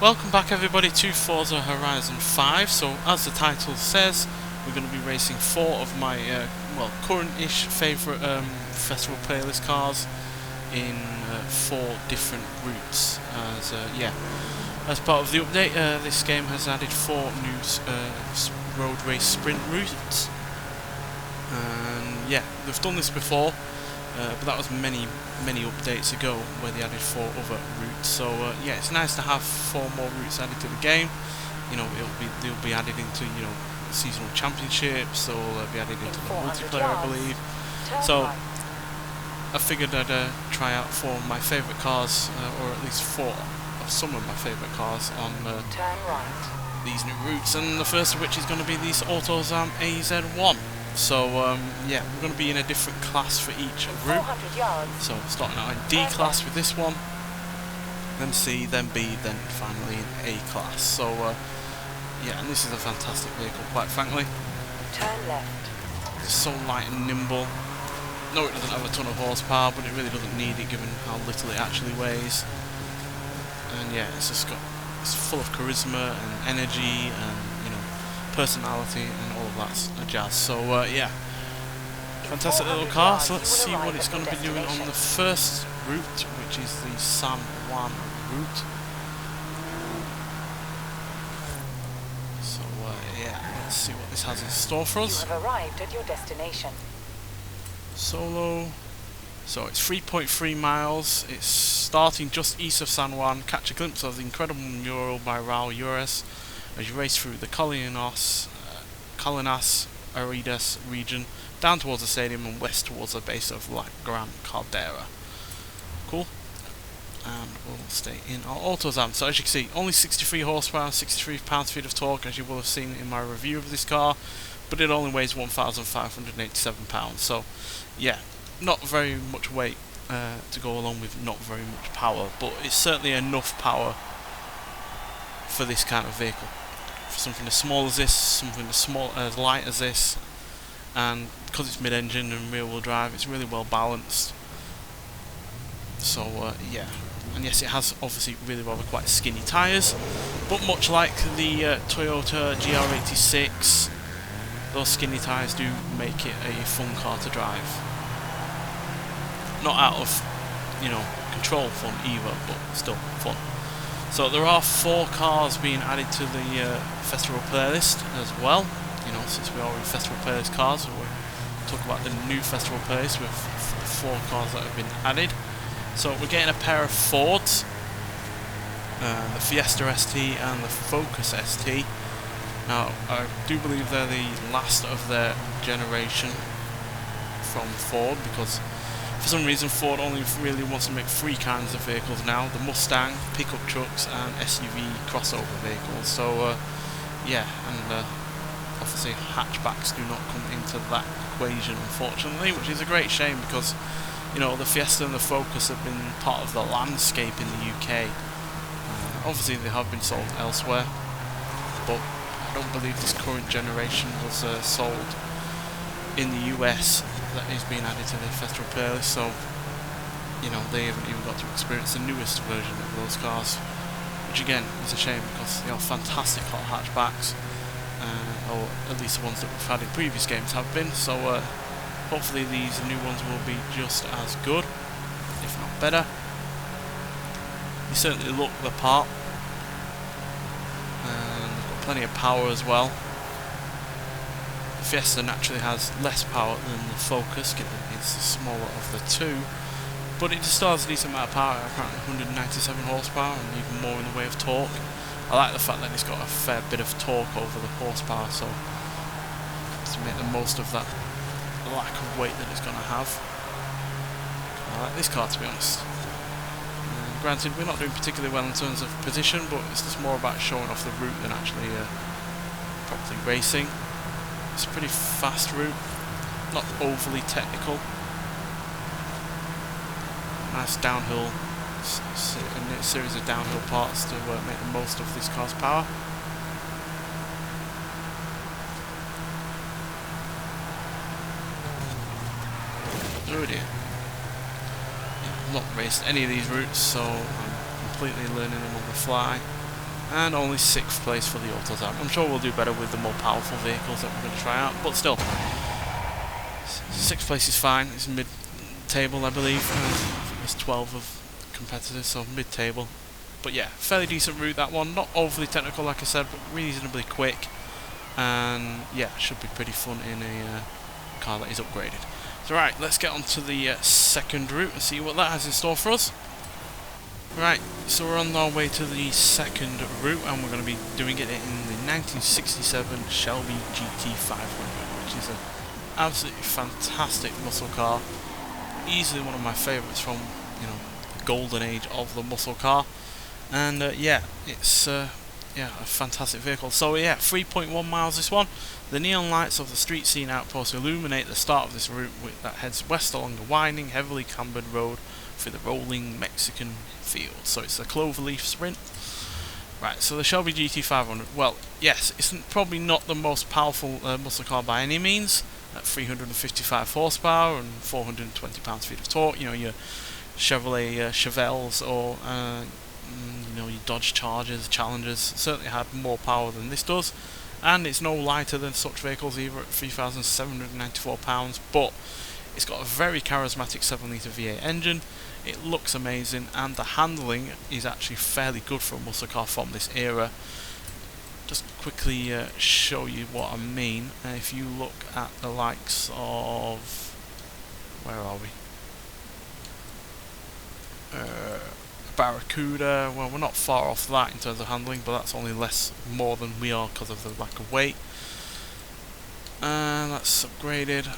Welcome back everybody to Forza Horizon 5. So as the title says, we're going to be racing 4 of my current-ish favourite festival playlist cars in 4 different routes. As part of the update, this game has added 4 new road race sprint routes. And yeah, they've done this before, but that was many updates ago where they added 4 other routes. So yeah, it's nice to have 4 more routes added to the game. You know, they'll be added into seasonal championships, or they'll be added into the multiplayer, I believe. So I figured I'd try out 4 of my favourite cars, or at least 4 of some of my favourite cars on these new routes. And the first of which is going to be this Autozam AZ1. So yeah, we're going to be in a different class for each route. So starting out in D class with this one, then C, then B, then finally in A class. So yeah, and this is a fantastic vehicle, quite frankly. Turn left. It's so light and nimble. No, it doesn't have a ton of horsepower, but it really doesn't need it given how little it actually weighs. And yeah, it's full of charisma and energy and personality and all of that jazz. So yeah, fantastic little car. So let's see what it's going to be doing on the first route, which is the San Juan route. So yeah, let's see what this has in store for us. You have arrived at your destination. Solo. So it's 3.3 miles. It's starting just east of San Juan. Catch a glimpse of the incredible mural by Raul Ures as you race through the Colinas Aridas region, down towards the stadium and west towards the base of La Gran Caldera. Cool. And we'll stay in our Autozam. So as you can see, only 63 horsepower, 63 pound-feet of torque, as you will have seen in my review of this car, but it only weighs 1,587 pounds. So yeah, not very much weight to go along with not very much power, but it's certainly enough power for this kind of vehicle. For something as small as this, something as light as this, and because it's mid-engine and rear-wheel drive, it's really well balanced. So yeah, and yes, it has obviously really rather quite skinny tyres, but much like the Toyota GR86, those skinny tyres do make it a fun car to drive. Not out of control fun either, but still fun. So there are 4 cars being added to the festival playlist as well. Since we are in festival playlist cars, so we'll talk about the new festival playlist with 4 cars that have been added. So we're getting a pair of Fords, the Fiesta ST and the Focus ST. Now I do believe they're the last of their generation from Ford, because for some reason Ford only really wants to make 3 kinds of vehicles now: the Mustang, pickup trucks and SUV crossover vehicles. So yeah, and obviously hatchbacks do not come into that equation, unfortunately, which is a great shame, because the Fiesta and the Focus have been part of the landscape in the UK. Obviously they have been sold elsewhere, but I don't believe this current generation was sold in the US that is being added to the festival playlist. So they haven't even got to experience the newest version of those cars, which again is a shame, because they are fantastic hot hatchbacks, or at least the ones that we've had in previous games have been. So hopefully these new ones will be just as good, if not better. They certainly look the part, and they've got plenty of power as well. The Fiesta naturally has less power than the Focus, given it's the smaller of the 2, but it still has a decent amount of power, apparently 197 horsepower and even more in the way of torque. I like the fact that it's got a fair bit of torque over the horsepower, so to make the most of that lack of weight that it's going to have. I like this car, to be honest. Granted, we're not doing particularly well in terms of position, but it's just more about showing off the route than actually properly racing. It's a pretty fast route, not overly technical. Nice downhill, a series of downhill parts to make the most of this car's power. Oh dear. Yeah, I've not raced any of these routes, so I'm completely learning them on the fly. And only 6th place for the Autozam. I'm sure we'll do better with the more powerful vehicles that we're going to try out, but still. 6th place is fine, it's mid-table I believe. There's 12 of competitors, so mid-table. But yeah, fairly decent route that one, not overly technical like I said, but reasonably quick. And yeah, should be pretty fun in a car that is upgraded. So right, let's get on to the second route and see what that has in store for us. Right, so we're on our way to the second route and we're going to be doing it in the 1967 Shelby GT500, which is an absolutely fantastic muscle car. Easily one of my favourites from, you know, the golden age of the muscle car. And yeah, it's yeah, a fantastic vehicle. So yeah, 3.1 miles this one. The neon lights of the street scene outpost illuminate the start of this route that heads west along the winding, heavily cambered road through the rolling Mexican fields. So it's a cloverleaf sprint. Right, so the Shelby GT500, well, yes, it's probably not the most powerful muscle car by any means, at 355 horsepower and 420 pounds-feet of torque. You know, your Chevrolet Chevelles or you know, your Dodge Chargers, Challengers certainly had more power than this does, and it's no lighter than such vehicles either at 3,794 pounds, but it's got a very charismatic 7-litre V8 engine. It looks amazing, and the handling is actually fairly good for a muscle car from this era. Just quickly show you what I mean. If you look at the likes of, where are we? Barracuda. Well, we're not far off that in terms of handling, but that's only more than we are because of the lack of weight. And that's upgraded.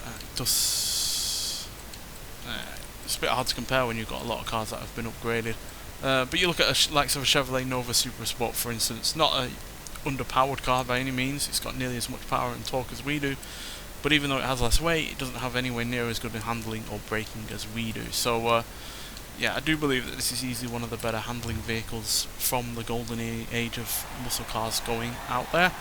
It's a bit hard to compare when you've got a lot of cars that have been upgraded. But you look at likes of a Chevrolet Nova Super Sport, for instance, not a underpowered car by any means. It's got nearly as much power and torque as we do, but even though it has less weight, it doesn't have anywhere near as good a handling or braking as we do. So yeah, I do believe that this is easily one of the better handling vehicles from the golden age of muscle cars going out there.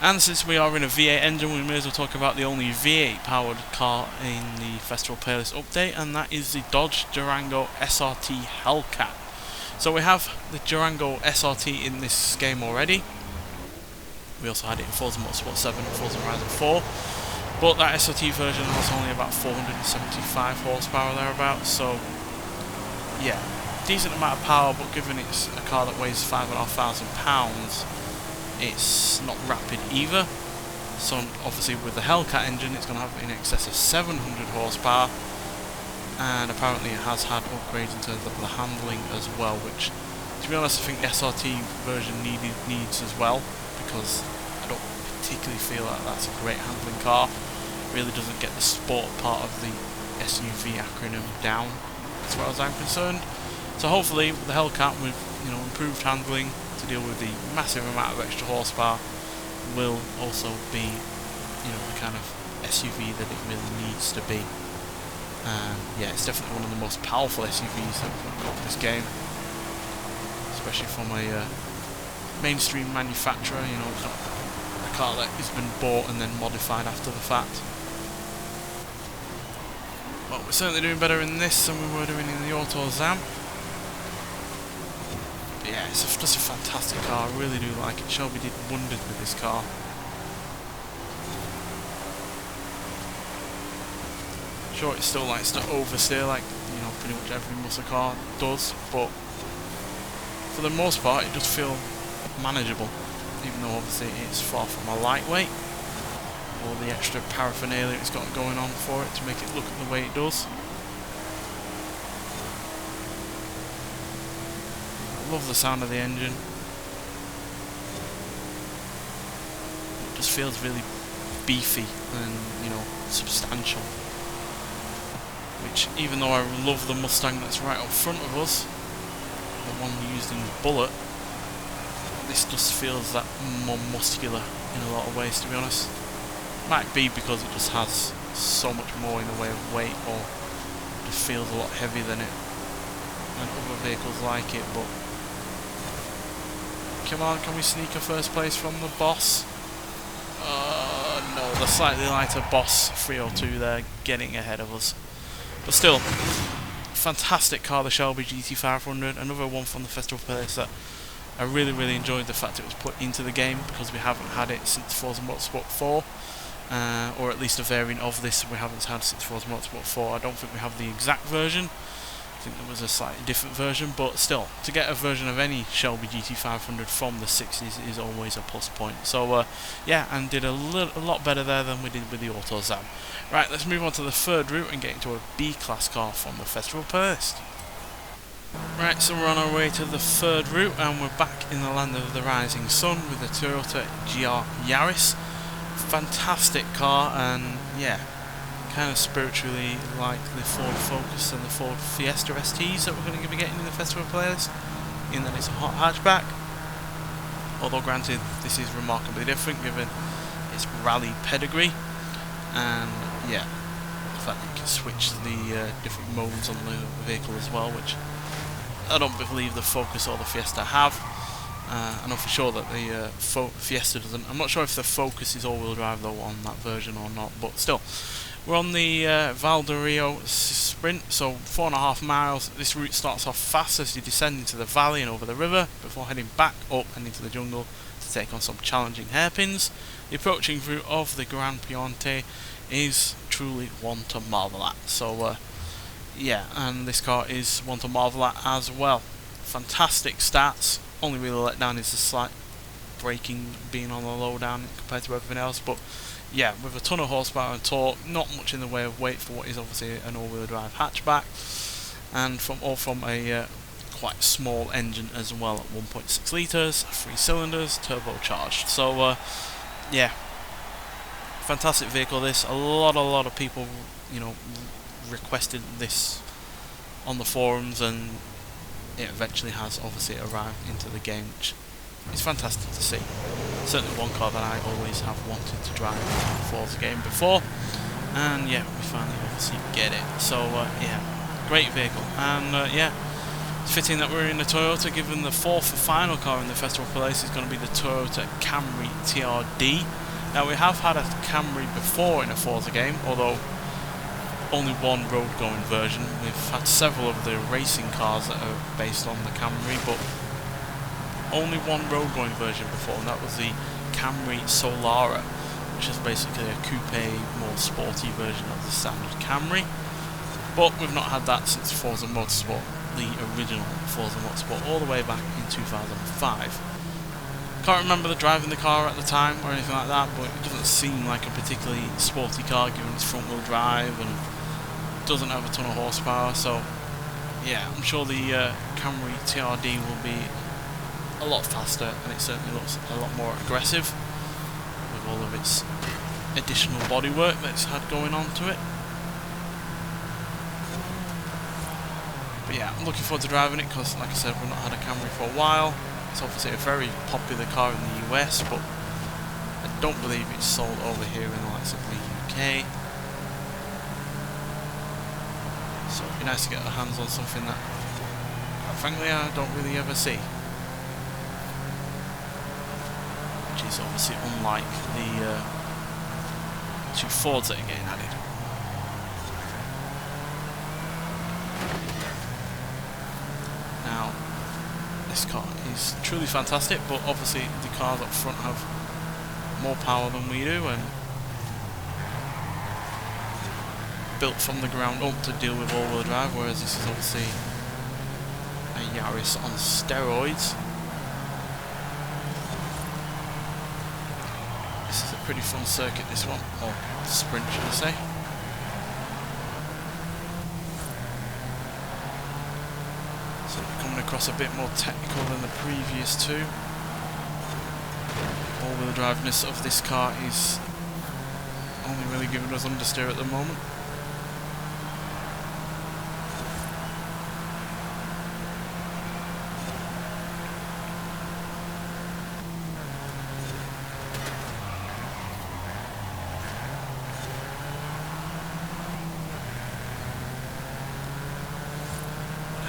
And since we are in a V8 engine, we may as well talk about the only V8 powered car in the Festival Playlist update, and that is the Dodge Durango SRT Hellcat. So we have the Durango SRT in this game already. We also had it in Forza Motorsport 7 and Forza Horizon 4. But that SRT version has only about 475 horsepower thereabouts, so yeah, decent amount of power, but given it's a car that weighs 5,500 pounds, it's not rapid either. So obviously with the Hellcat engine it's going to have in excess of 700 horsepower, and apparently it has had upgrades in terms of the handling as well, which, to be honest, I think the SRT version needs as well, because I don't particularly feel like that's a great handling car. It really doesn't get the sport part of the SUV acronym down, as far as I'm concerned. So hopefully with the Hellcat, with, you know, improved handling to deal with the massive amount of extra horsepower, will also be, you know, the kind of SUV that it really needs to be. And yeah, it's definitely one of the most powerful SUVs that we've got in this game, especially from a mainstream manufacturer. You know, it's not a car that has been bought and then modified after the fact. Well, we're certainly doing better in this than we were doing in the Autozam. But yeah, it's just a fantastic car. I really do like it. Shelby did wonders with this car. Sure, it still likes to oversteer, like, you know, pretty much every muscle car does, but for the most part it does feel manageable, even though obviously it's far from a lightweight. All the extra paraphernalia it's got going on for it to make it look the way it does. I love the sound of the engine. It just feels really beefy and, you know, substantial. Which, even though I love the Mustang that's right up front of us, the one we used in Bullet, this just feels that more muscular in a lot of ways, to be honest. Might be because it just has so much more in the way of weight, or just feels a lot heavier than it and other vehicles like it. But come on, can we sneak a first place from the boss? No, the slightly lighter boss 302 there, getting ahead of us. But still, fantastic car, the Shelby GT500, another one from the Festival Playlist that I really enjoyed the fact it was put into the game, because we haven't had it since Forza Motorsport 4, or at least a variant of this we haven't had since Forza Motorsport 4. I don't think we have the exact version. I think there was a slightly different version, but still, to get a version of any Shelby GT500 from the 60s is always a plus point. So yeah, and did a lot better there than we did with the Autozam. Right, let's move on to the third route and get into a B-class car from the Festival Playlist. Right, so we're on our way to the third route, and we're back in the land of the rising sun with the Toyota GR Yaris. Fantastic car, and yeah, kind of spiritually like the Ford Focus and the Ford Fiesta STs that we're going to be getting in the Festival Playlist, in that it's a hot hatchback. Although granted, this is remarkably different given its rally pedigree, and yeah, the fact that you can switch the different modes on the vehicle as well, which I don't believe the Focus or the Fiesta have. I know for sure that the Fiesta doesn't. I'm not sure if the Focus is all-wheel drive though on that version or not, but still. We're on the Val de Rio Sprint, so 4.5 miles. This route starts off fast as you descend into the valley and over the river, before heading back up and into the jungle to take on some challenging hairpins. The approaching route of the Gran Piemonte is truly one to marvel at. So yeah, and this car is one to marvel at as well. Fantastic stats. Only really let down is the slight braking being on the low down compared to everything else, but yeah, with a ton of horsepower and torque, not much in the way of weight for what is obviously an all-wheel drive hatchback, and from a quite small engine as well at 1.6 litres, 3 cylinders, turbocharged. So yeah, fantastic vehicle. This a lot of people, you know, requested this on the forums, and it eventually has obviously arrived into the game, which is fantastic to see. Certainly one car that I always have wanted to drive in the Forza game before, and yeah, we finally obviously get it. So yeah, great vehicle, and yeah, it's fitting that we're in the Toyota, given the fourth and final car in the Festival Place is going to be the Toyota Camry TRD. Now, we have had a Camry before in a Forza game, although only one road-going version. We've had several of the racing cars that are based on the Camry, but only one road-going version before, and that was the Camry Solara, which is basically a coupe, more sporty version of the standard Camry. But we've not had that since Forza Motorsport, the original Forza Motorsport, all the way back in 2005. Can't remember driving the car at the time or anything like that, but it doesn't seem like a particularly sporty car given its front-wheel drive and doesn't have a ton of horsepower. So yeah, I'm sure the Camry TRD will be a lot faster, and it certainly looks a lot more aggressive with all of its additional bodywork that it's had going on to it. But yeah, I'm looking forward to driving it because, like I said, we've not had a Camry for a while. It's obviously a very popular car in the US, but I don't believe it's sold over here in the likes of the UK. So it'd be nice to get our hands on something that, quite frankly, I don't really ever see. Which is obviously unlike the two Fords that are getting added. Now, this car is truly fantastic, but obviously the cars up front have more power than we do, and built from the ground up to deal with all-wheel drive, whereas this is obviously a Yaris on steroids. This is a pretty fun circuit, this one, or sprint should I say. So we're coming across a bit more technical than the previous two. All-wheel driveness of this car is only really giving us understeer at the moment.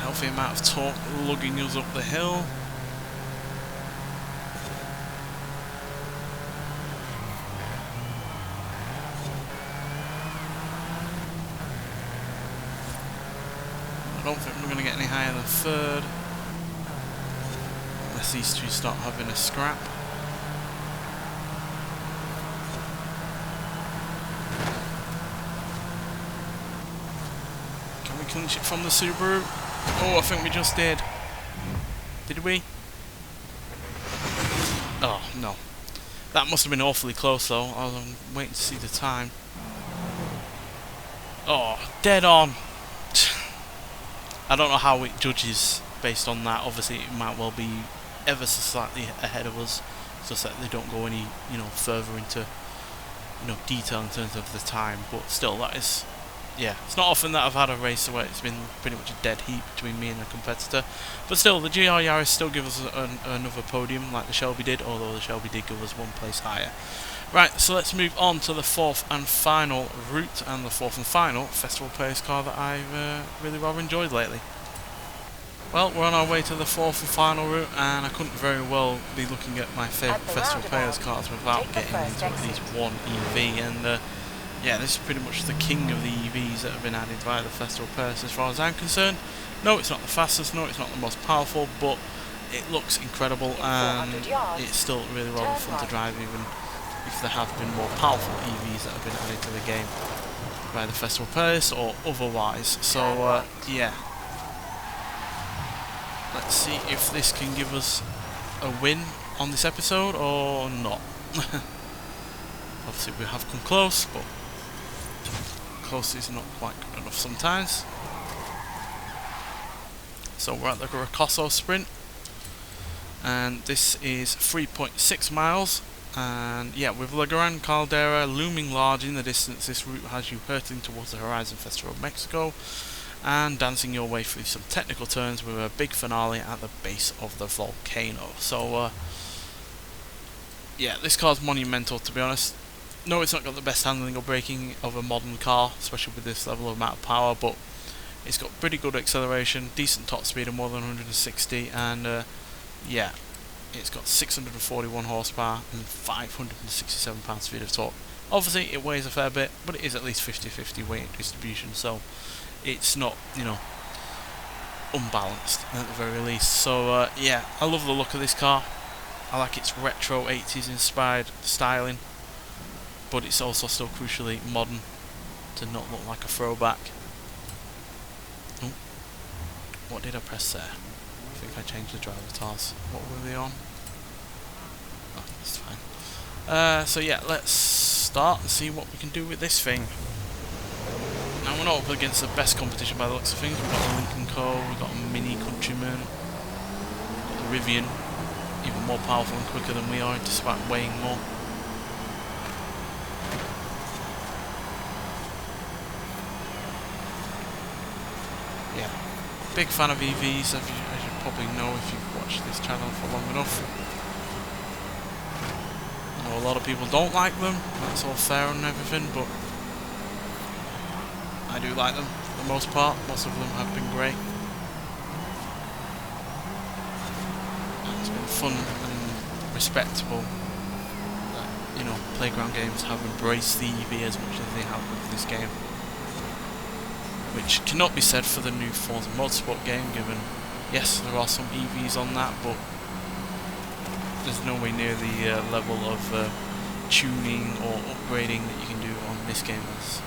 Healthy amount of torque lugging us up the hill. I don't think we're going to get any higher than third, unless as these two start having a scrap. Can we clinch it from the Subaru? Oh, I think we just did. Did we? Oh, no. That must have been awfully close though. I was waiting to see the time. Oh, dead on! I don't know how it judges based on that. Obviously it might well be ever so slightly ahead of us, just that they don't go any, further into, detail in terms of the time. But still, that is, yeah, it's not often that I've had a race where it's been pretty much a dead heat between me and a competitor. But still, the GR Yaris still give us another podium like the Shelby did, although the Shelby did give us one place higher. Right, so let's move on to the fourth and final route, and the fourth and final Festival Players car that I've really rather enjoyed lately. Well, we're on our way to the fourth and final route, and I couldn't very well be looking at my favourite Festival Players cars without getting into at least one EV, and yeah, this is pretty much the king of the EVs that have been added by the Festival Players as far as I'm concerned. No, it's not the fastest, no, it's not the most powerful, but it looks incredible, and it's still really rather fun to drive, even if there have been more powerful EVs that have been added to the game by the Festival Players or otherwise. So yeah, let's see if this can give us a win on this episode or not. Obviously we have come close, but close is not quite good enough sometimes. So we're at the Rocoso Sprint, and this is 3.6 miles. And yeah, with La Gran Caldera looming large in the distance, this route has you hurtling towards the Horizon Festival of Mexico and dancing your way through some technical turns with a big finale at the base of the volcano. So yeah, this car's monumental, to be honest. No, it's not got the best handling or braking of a modern car, especially with this level of amount of power, but it's got pretty good acceleration, decent top speed of more than 160, and yeah, it's got 641 horsepower and 567 pounds-feet of torque. Obviously it weighs a fair bit, but it is at least 50-50 weight distribution, so it's not, unbalanced at the very least. So yeah, I love the look of this car. I like its retro 80s inspired styling, but it's also still crucially modern to not look like a throwback. Oh, what did I press there? I think I changed the driver tars. What were they on? Oh, that's fine. So yeah, let's start and see what we can do with this thing. Now we're not up against the best competition by the looks of things. We've got a Lincoln Co, we've got a Mini Countryman, we've got the Rivian, even more powerful and quicker than we are, despite weighing more. Yeah, big fan of EVs, as you probably know if you've watched this channel for long enough. I know a lot of people don't like them, that's all fair and everything, but I do like them for the most part. Most of them have been great. It's been fun and respectable that, Playground Games have embraced the EV as much as they have with this game. Which cannot be said for the new Forza Motorsport game, given, yes, there are some EVs on that, but there's nowhere near the level of tuning or upgrading that you can do on this game as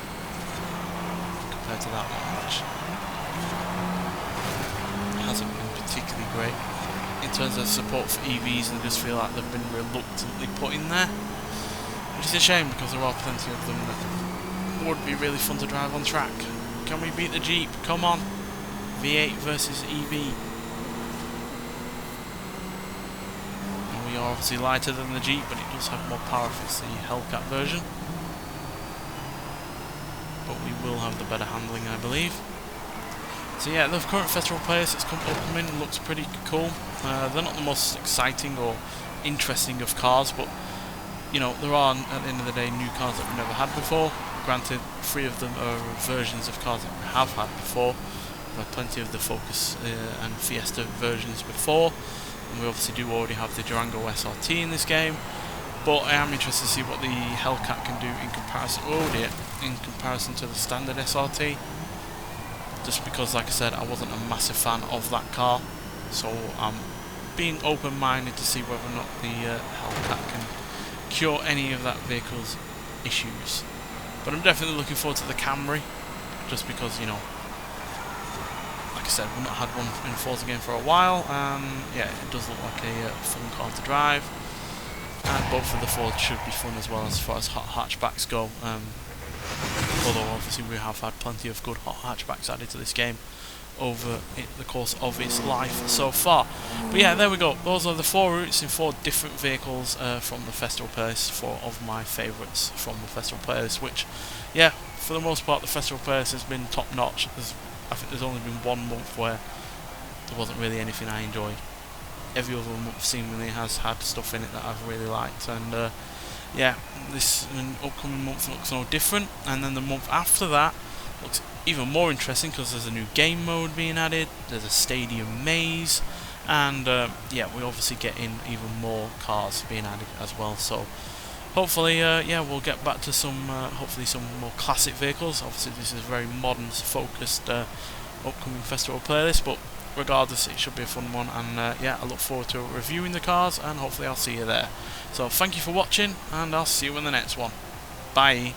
compared to that one, which hasn't been particularly great. In terms of support for EVs, I just feel like they've been reluctantly put in there, which is a shame because there are plenty of them that would be really fun to drive on track. Can we beat the Jeep? Come on! V8 versus EV. And we are obviously lighter than the Jeep, but it does have more power if it's the Hellcat version. But we will have the better handling, I believe. So yeah, the current Festival Players that's upcoming looks pretty cool. They're not the most exciting or interesting of cars, but there are, at the end of the day, new cars that we've never had before. Granted, 3 of them are versions of cars that we have had before. We've had plenty of the Focus and Fiesta versions before, and we obviously do already have the Durango SRT in this game. But I am interested to see what the Hellcat can do in comparison. Oh dear, in comparison to the standard SRT. Just because, like I said, I wasn't a massive fan of that car, so I'm being open-minded to see whether or not the Hellcat can cure any of that vehicle's issues. But I'm definitely looking forward to the Camry, just because, you know, like I said, we've not had one in a Forza game for a while, and yeah, it does look like a fun car to drive. And both of the Fords should be fun as well as far as hot hatchbacks go. Although obviously we have had plenty of good hot hatchbacks added to this game over the course of its life so far. But yeah, there we go. Those are the 4 routes in 4 different vehicles from the Festival playlist. 4 of my favourites from the Festival playlist, which, yeah, for the most part the Festival playlist has been top notch. I think there's only been 1 month where there wasn't really anything I enjoyed. Every other month seemingly has had stuff in it that I've really liked, and yeah, this upcoming month looks no different. And then the month after that looks even more interesting because there's a new game mode being added, there's a stadium maze, and yeah, we obviously get in even more cars being added as well. So hopefully, yeah, we'll get back to some hopefully some more classic vehicles. Obviously this is a very modern focused upcoming festival playlist, but regardless, it should be a fun one, and yeah, I look forward to reviewing the cars, and hopefully I'll see you there. So thank you for watching, and I'll see you in the next one. Bye.